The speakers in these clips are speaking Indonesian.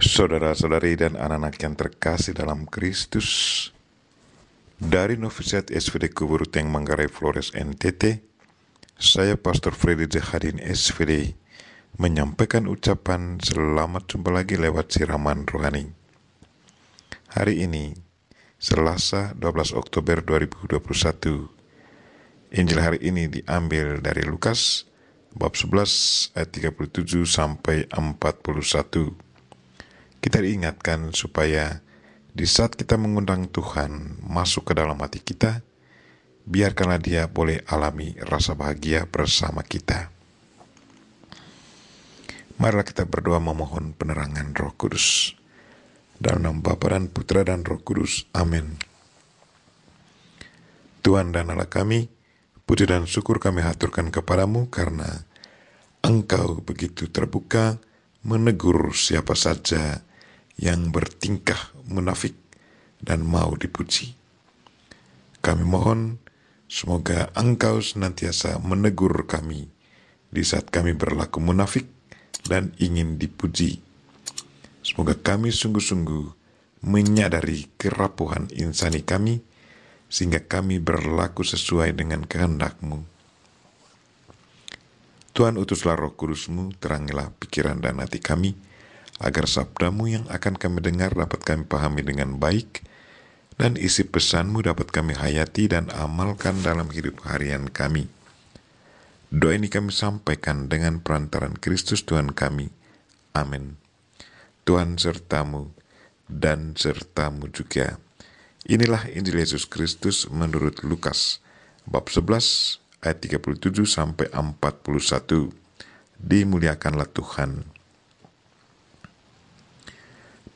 Saudara-saudari dan anak-anak yang terkasih dalam Kristus, dari Novisiat SVD Kuburuteng Manggarai Flores NTT, saya Pastor Freddy Zahadin SVD menyampaikan ucapan selamat jumpa lagi lewat siraman rohani. Hari ini, Selasa 12 Oktober 2021, Injil hari ini diambil dari Lukas bab 11 ayat 37 sampai 41. Kita diingatkan supaya di saat kita mengundang Tuhan masuk ke dalam hati kita, biarkanlah Dia boleh alami rasa bahagia bersama kita. Marilah kita berdoa memohon penerangan Roh Kudus. Dalam nama Bapa dan Putra dan Roh Kudus. Amin. Tuhan dan Allah kami, puji dan syukur kami haturkan kepadamu karena Engkau begitu terbuka menegur siapa saja yang bertingkah munafik dan mau dipuji. Kami mohon semoga Engkau senantiasa menegur kami di saat kami berlaku munafik dan ingin dipuji. Semoga kami sungguh-sungguh menyadari kerapuhan insani kami sehingga kami berlaku sesuai dengan kehendak-Mu. Tuhan, utuslah Roh Kudus-Mu, terangilah pikiran dan hati kami, agar sabda-Mu yang akan kami dengar dapat kami pahami dengan baik, dan isi pesan-Mu dapat kami hayati dan amalkan dalam hidup harian kami. Doa ini kami sampaikan dengan perantaran Kristus Tuhan kami. Amin. Tuhan serta-Mu dan serta-Mu juga. Inilah Injil Yesus Kristus menurut Lukas, bab 11, ayat 37 sampai 41. Dimuliakanlah Tuhan.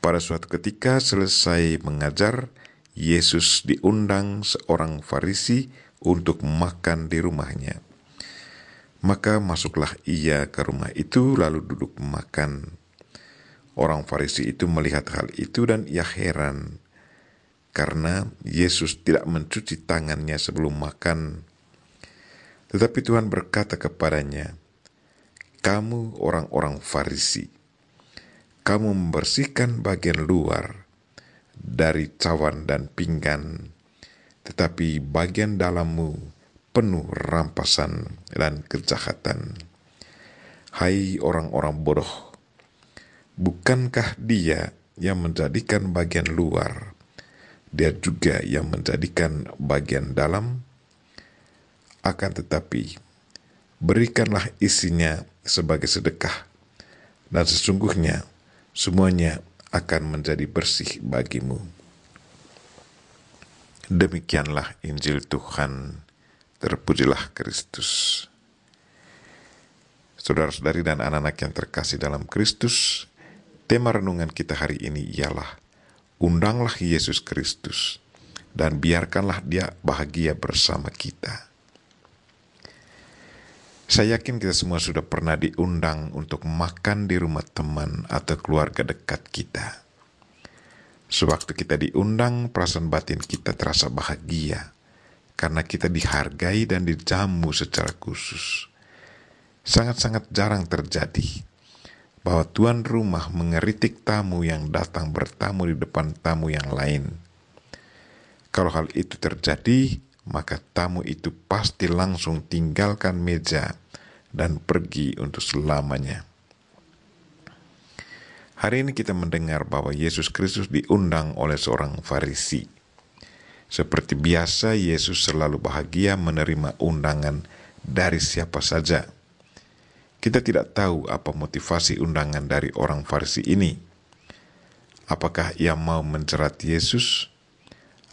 Pada suatu ketika selesai mengajar, Yesus diundang seorang Farisi untuk makan di rumahnya. Maka masuklah ia ke rumah itu lalu duduk makan. Orang Farisi itu melihat hal itu dan ia heran karena Yesus tidak mencuci tangannya sebelum makan. Tetapi Tuhan berkata kepadanya, "Kamu orang-orang Farisi, kamu membersihkan bagian luar dari cawan dan pinggan, tetapi bagian dalammu penuh rampasan dan kejahatan. Hai orang-orang bodoh, bukankah Dia yang menjadikan bagian luar, Dia juga yang menjadikan bagian dalam? Akan tetapi, berikanlah isinya sebagai sedekah, dan sesungguhnya semuanya akan menjadi bersih bagimu." Demikianlah Injil Tuhan. Terpujilah Kristus. Saudara-saudari dan anak-anak yang terkasih dalam Kristus, tema renungan kita hari ini ialah undanglah Yesus Kristus dan biarkanlah Dia bahagia bersama kita. Saya yakin kita semua sudah pernah diundang untuk makan di rumah teman atau keluarga dekat kita. Sewaktu kita diundang, perasaan batin kita terasa bahagia karena kita dihargai dan dijamu secara khusus. Sangat-sangat jarang terjadi bahwa tuan rumah mengeritik tamu yang datang bertamu di depan tamu yang lain. Kalau hal itu terjadi, maka tamu itu pasti langsung tinggalkan meja dan pergi untuk selamanya. Hari ini kita mendengar bahwa Yesus Kristus diundang oleh seorang Farisi. Seperti biasa, Yesus selalu bahagia menerima undangan dari siapa saja. Kita tidak tahu apa motivasi undangan dari orang Farisi ini. Apakah ia mau mencerat Yesus?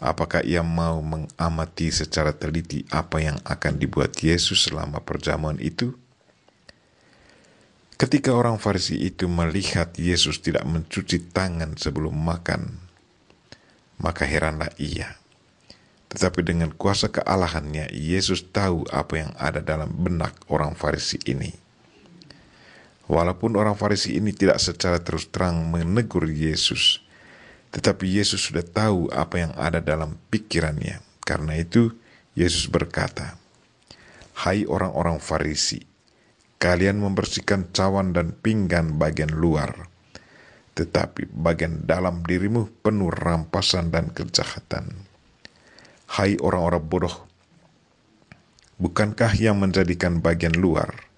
Apakah ia mau mengamati secara teliti apa yang akan dibuat Yesus selama perjamuan itu? Ketika orang Farisi itu melihat Yesus tidak mencuci tangan sebelum makan, maka heranlah ia. Tetapi dengan kuasa kealahannya, Yesus tahu apa yang ada dalam benak orang Farisi ini. Walaupun orang Farisi ini tidak secara terus terang menegur Yesus, tetapi Yesus sudah tahu apa yang ada dalam pikirannya. Karena itu, Yesus berkata, "Hai orang-orang Farisi, kalian membersihkan cawan dan pinggan bagian luar, tetapi bagian dalam dirimu penuh rampasan dan kejahatan. Hai orang-orang bodoh, bukankah yang menjadikan bagian luar,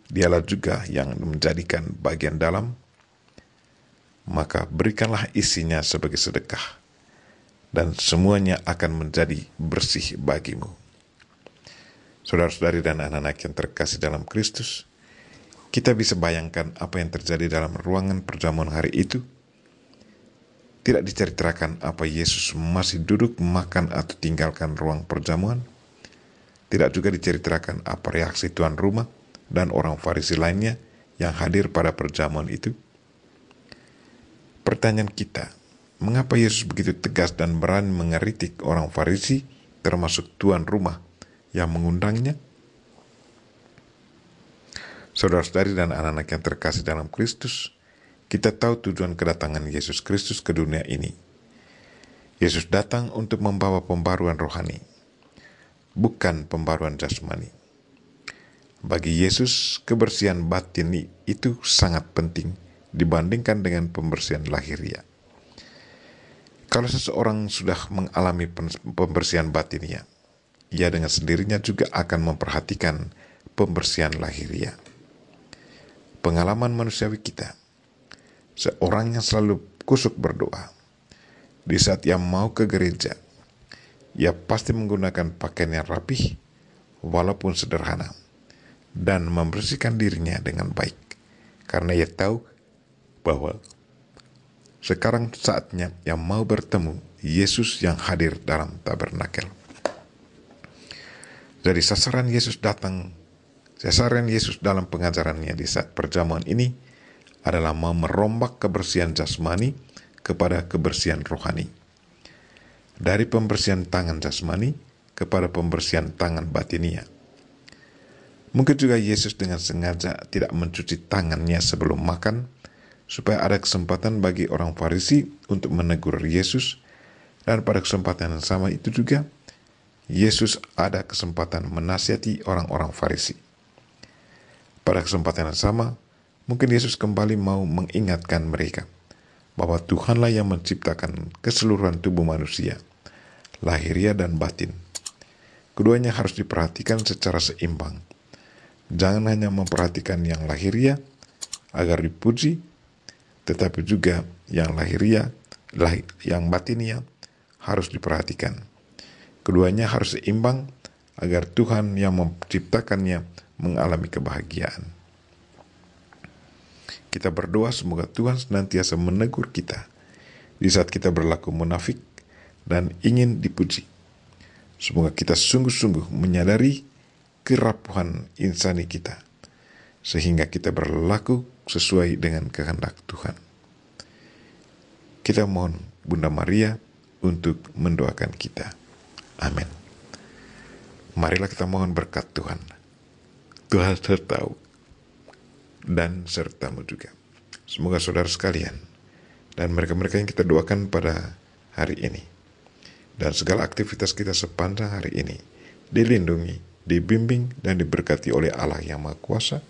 dialah juga yang menjadikan bagian dalam? Maka berikanlah isinya sebagai sedekah, dan semuanya akan menjadi bersih bagimu. Saudara-saudari dan anak-anak yang terkasih dalam Kristus, kita bisa bayangkan apa yang terjadi dalam ruangan perjamuan hari itu. Tidak diceritakan apa Yesus masih duduk makan atau tinggalkan ruang perjamuan. Tidak juga diceritakan apa reaksi tuan rumah dan orang Farisi lainnya yang hadir pada perjamuan itu. Pertanyaan kita, mengapa Yesus begitu tegas dan berani mengeritik orang Farisi, termasuk tuan rumah yang mengundangnya? Saudara-saudari dan anak-anak yang terkasih dalam Kristus, kita tahu tujuan kedatangan Yesus Kristus ke dunia ini. Yesus datang untuk membawa pembaruan rohani, bukan pembaruan jasmani. Bagi Yesus, kebersihan batin itu sangat penting dibandingkan dengan pembersihan lahiriah. Kalau seseorang sudah mengalami pembersihan batinnya, ia dengan sendirinya juga akan memperhatikan pembersihan lahiriah. Pengalaman manusiawi kita, seorang yang selalu kusuk berdoa, di saat ia mau ke gereja, ia pasti menggunakan pakaian yang rapih, walaupun sederhana, dan membersihkan dirinya dengan baik, karena ia tahu bahwa sekarang saatnya yang mau bertemu Yesus yang hadir dalam tabernakel. Jadi sasaran Yesus dalam pengajarannya di saat perjamuan ini adalah mau merombak kebersihan jasmani kepada kebersihan rohani. Dari pembersihan tangan jasmani kepada pembersihan tangan batinia. Mungkin juga Yesus dengan sengaja tidak mencuci tangannya sebelum makan, supaya ada kesempatan bagi orang Farisi untuk menegur Yesus, dan pada kesempatan yang sama itu juga, Yesus ada kesempatan menasihati orang-orang Farisi. Pada kesempatan yang sama, mungkin Yesus kembali mau mengingatkan mereka bahwa Tuhanlah yang menciptakan keseluruhan tubuh manusia, lahiriah dan batin. Keduanya harus diperhatikan secara seimbang. Jangan hanya memperhatikan yang lahiriah agar dipuji, tetapi juga yang lahiriah, yang batinia harus diperhatikan. Keduanya harus seimbang agar Tuhan yang menciptakannya mengalami kebahagiaan. Kita berdoa semoga Tuhan senantiasa menegur kita di saat kita berlaku munafik dan ingin dipuji. Semoga kita sungguh-sungguh menyadari kerapuhan insani kita, sehingga kita berlaku sesuai dengan kehendak Tuhan. Kita mohon Bunda Maria untuk mendoakan kita. Amin. Marilah kita mohon berkat Tuhan. Tuhan sertamu dan sertamu juga. Semoga saudara sekalian dan mereka-mereka yang kita doakan pada hari ini dan segala aktivitas kita sepanjang hari ini dilindungi, dibimbing dan diberkati oleh Allah yang Maha Kuasa,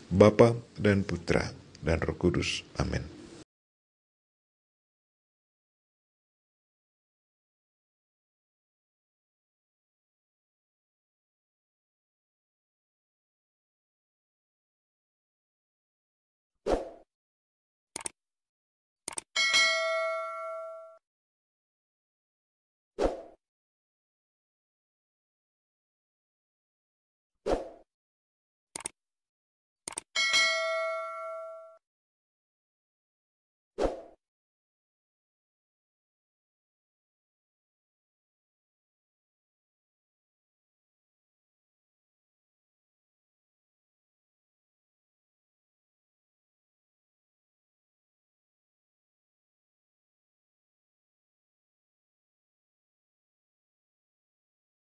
Bapa dan Putra dan Roh Kudus. Amin.